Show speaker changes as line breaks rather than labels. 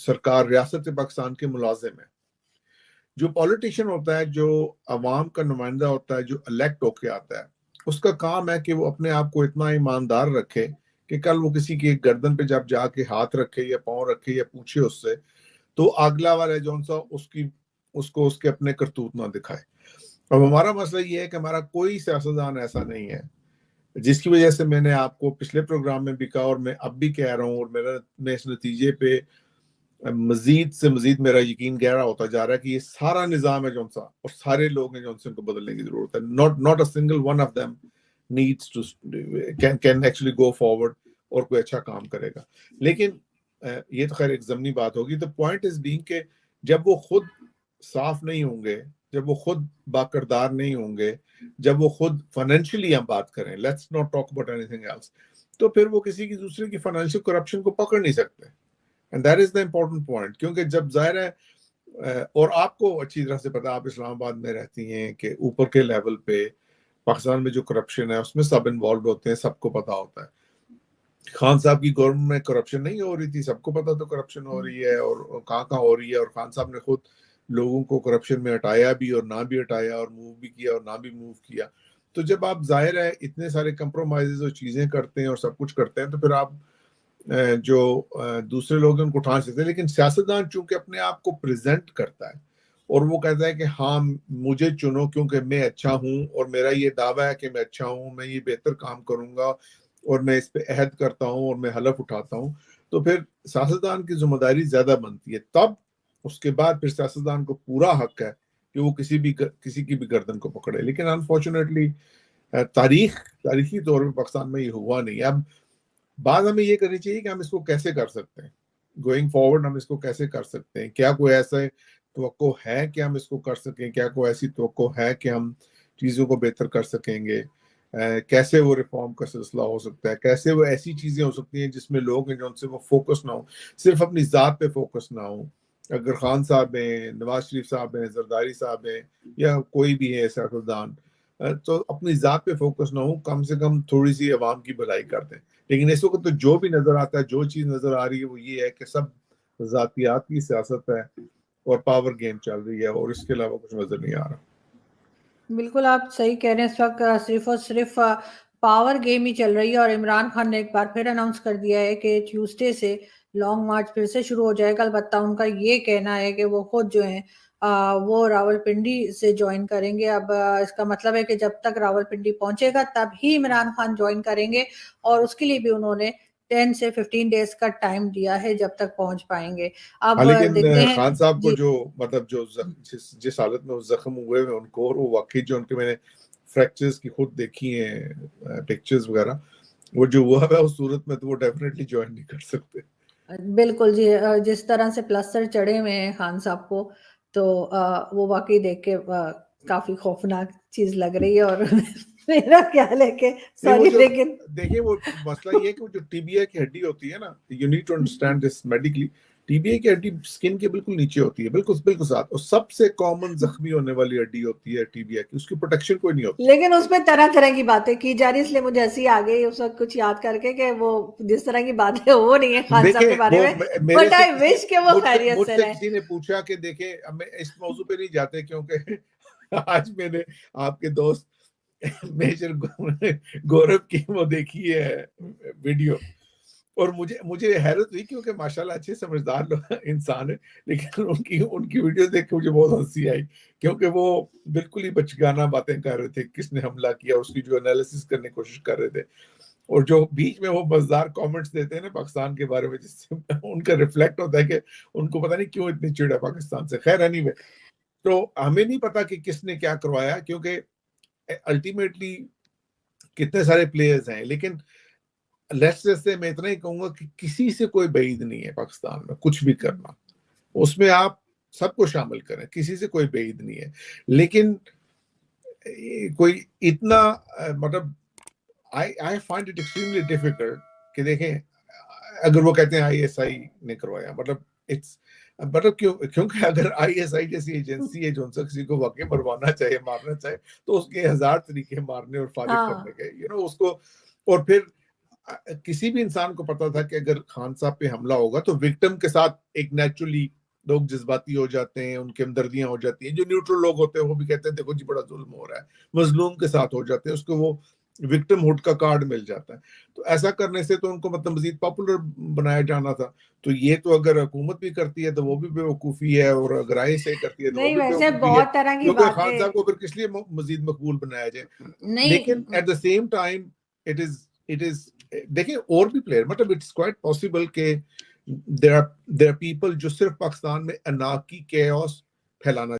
सरकार रियासत पाकिस्तान के मुलाजिम है। जो पॉलिटिशियन होता है, जो अवाम का नुमाइंदा होता है, जो इलेक्ट होके आता है, उसका काम है कि वो अपने आप को इतना ईमानदार रखे कि कल वो किसी की गर्दन पे जब जाके हाथ रखे या पाँव रखे या पूछे उससे, तो अगला वाला जौन सा उसको उसके अपने करतूत ना दिखाए। अब हमारा मसला ये है कि हमारा कोई सियासतदान ऐसा नहीं है, जिसकी वजह से मैंने आपको पिछले प्रोग्राम में भी कहा और मैं अब भी कह रहा हूँ, और मैं इस नतीजे पे मजीद से मजीद मेरा यकीन गहरा होता जा रहा है कि ये सारा निज़ाम है जौन सा, और सारे लोग हैं जौन से उनको बदलने की जरूरत है। Not a single one of them needs to can actually go forward और कोई अच्छा काम करेगा। लेकिन ये तो खैर एक ज़मनी बात होगी। द पॉइंट इज बीइंग कि जब वो खुद साफ नहीं होंगे, जब वो खुद बाकरदार नहीं होंगे, जब वो खुद फाइनेंशियली हम बात करें, let's not talk about anything else, तो फिर वो किसी की दूसरे की फाइनेंशियल करप्शन को पकड़ नहीं सकते। And that is the important point, क्योंकि जब जाहिर है, और आपको अच्छी तरह से पता, आप इस्लामाबाद में रहती हैं, कि ऊपर के लेवल पे पाकिस्तान में जो करप्शन है उसमें सब इन्वॉल्व होते हैं, सबको पता होता है। खान साहब की गवर्नमेंट में करप्शन नहीं हो रही थी, सबको पता तो करप्शन हो रही है, और कहाँ कहाँ हो रही है, और खान साहब ने खुद लोगों को करप्शन में हटाया भी और ना भी हटाया, और मूव भी किया और ना भी मूव किया। तो जब आप जाहिर है इतने सारे कंप्रोमाइजेस और चीजें करते हैं और सब कुछ करते हैं, तो फिर आप जो दूसरे लोग हैं उनको उठा सकते हैं। लेकिन सियासतदान चूंकि अपने आप को प्रेजेंट करता है और वो कहता है कि हाँ मुझे चुनो क्योंकि मैं अच्छा हूँ, और मेरा ये दावा है कि मैं अच्छा हूँ, मैं ये बेहतर काम करूंगा, और मैं इस पे अहद करता हूँ और मैं हलफ उठाता हूँ, तो फिर सियासतदान की जिम्मेदारी ज्यादा बनती है। तब उसके बाद फिर सियासतदान को पूरा हक है कि वो किसी की भी गर्दन को पकड़े। लेकिन अनफॉर्चुनेटली तारीखी तौर पर पाकिस्तान में ये हुआ नहीं। अब बात हमें ये करनी चाहिए कि हम इसको कैसे कर सकते हैं, गोइंग फॉरवर्ड हम इसको कैसे कर सकते हैं। क्या कोई ऐसा तवक्को है कि हम इसको कर सकें? क्या कोई ऐसी तवक्को है कि हम चीज़ों को बेहतर कर सकेंगे? कैसे वो रिफॉर्म का सिलसिला हो सकता है? कैसे वो ऐसी चीज़ें हो सकती हैं जिसमें लोग हैं जो उनसे वो फोकस ना हो, सिर्फ अपनी ज़ात पे फोकस ना हो। अगर खान साहब हैं, नवाज शरीफ साहब हैं, जरदारी साहब हैं, या कोई भी है सियासतदान, तो अपनी ज़ात पे फोकस ना हो, कम से कम थोड़ी सी आवाम की भलाई कर दें। लेकिन इस वक्त तो जो भी नजर आता है, जो चीज नजर आ रही है, वो ये है कि सब जातियात की सियासत है और पावर गेम चल रही है, और इसके अलावा कुछ नजर नहीं आ रहा।
बिल्कुल आप सही कह रहे हैं। इस वक्त सिर्फ और सिर्फ पावर गेम ही चल रही है, और इमरान खान ने एक बार फिर अनाउंस कर दिया है कि ट्यूसडे से लॉन्ग मार्च फिर से शुरू हो जाएगा। अलबत्ता उनका ये कहना है कि वो खुद जो है वो रावलपिंडी से ज्वाइन करेंगे। अब इसका मतलब है कि जब तक रावलपिंडी पहुंचेगा तब ही इमरान खान ज्वाइन करेंगे, और उसके लिए भी उन्होंने 10 से 15 डेज का टाइम दिया है जब तक पहुंच पाएंगे। अब
लेकिन
देखते हैं
खान साहब को
जी।
जो मतलब जिस हालत में वो जख्म हुए हैं उनको, और वो वाकई जो उनके मैंने फ्रैक्चर्स की खुद देखी हैं पिक्चर्स वगैरह, वो जो हुआ है उस सूरत में, तो वो डेफिनेटली ज्वाइन नहीं कर सकते।
बिल्कुल जी। जिस तरह से प्लास्टर चढ़े हुए हैं खान साहब को, तो वो वाकई देख के काफी खौफनाक चीज लग रही है। और मेरा ख्याल है कि
नहीं, वो
सॉरी
जो
लेकिन
देखिए, वो मसला ये है कि वो जो टीबीआई की हड्डी होती है ना, you need to understand this medically. TBI की हड्डी स्किन के बिल्कुल नीचे होती है, बिल्कुल बिल्कुल साथ, और सबसे कॉमन जख्मी होने वाली हड्डी होती है टीबीआई की। उसकी प्रोटेक्शन कोई नहीं होती।
लेकिन उसमें तरह तरह की बातें की जा रही, इसलिए मुझे हंसी आ गई उस वक्त कुछ याद करके कि वो जिस तरह की बातें हो रही है खान साहब के
देखें,
बारे
वो
में।
मेरे
बट
से
आई
किसी
विश कि वो खैरियत से
मुझसे
रहे।
किसी ने पूछा कि देखें, अब मैं इस मौजू पे नहीं जाते, क्योंकि आज मैंने आपके दोस्त मेजर गौरव की वो देखी है वीडियो, और मुझे मुझे हैरत हुई, क्योंकि माशाल्लाह अच्छे समझदार लोग इंसान है, लेकिन उनकी उनकी वीडियो देख के मुझे बहुत हंसी आई, क्योंकि वो बिल्कुल ही बचकाना बातें कर रहे थे, किसने हमला किया उसकी जो एनालिसिस करने की कोशिश कर रहे थे, और जो बीच में वो मजेदार कमेंट्स देते हैं ना पाकिस्तान के बारे में, जिससे उनका रिफ्लेक्ट होता है कि उनको पता नहीं क्यों इतनी चिढ़ है पाकिस्तान से। खैर एनीवे, तो हमें नहीं पता कि किसने क्या करवाया, क्योंकि अल्टीमेटली कितने सारे प्लेयर्स हैं, लेकिन लेट्स जैसे मैं इतना ही कहूंगा कि किसी से कोई बैद नहीं है पाकिस्तान में कुछ भी करना, उसमें आप सबको शामिल करें, किसी से कोई बैद नहीं है। लेकिन कोई इतना मतलब I find it extremely difficult कि देखें, अगर वो कहते हैं आईएसआई ने करवाया, मतलब इट्स मतलब क्योंकि अगर आईएसआई जैसी एजेंसी है जो उनसे किसी को वाकई मरवाना चाहे, मारना चाहे, तो उसके 1000 तरीके मारने और फारिग करने
हाँ
के, उसको। और फिर किसी भी इंसान को पता था कि अगर खान साहब पे हमला होगा तो विक्टिम के साथ एक नेचुरली लोग जज्बाती हो जाते हैं, उनकी हमदर्दियां हो जाती हैं, जो न्यूट्रल लोग होते हैं वो भी कहते हैं देखो जी बड़ा जुल्म हो रहा है, मजलूम के साथ हो जाते हैं, उसको वो विक्टिम हुड का कार्ड मिल जाता है। तो ऐसा करने से तो उनको मतलब मजीद पॉपुलर बनाया जाना था। तो ये तो अगर हुकूमत भी करती है तो वो भी बेवकूफ़ी है, और अगर ISI करती है तो वो
नहीं,
भी
वैसे
बेवकूफ़ी है,
बहुत तरह की
क्योंकि खान
बातें
साहब को फिर किस लिए मजीद मकबूल बनाया जाए।
नहीं।
लेकिन at the same time it is देखिए और भी प्लेयर, मतलब इट्स क्वाइट पॉसिबल के देयर आर पीपल जो सिर्फ पाकिस्तान में अनार्की, कैओस फैलाना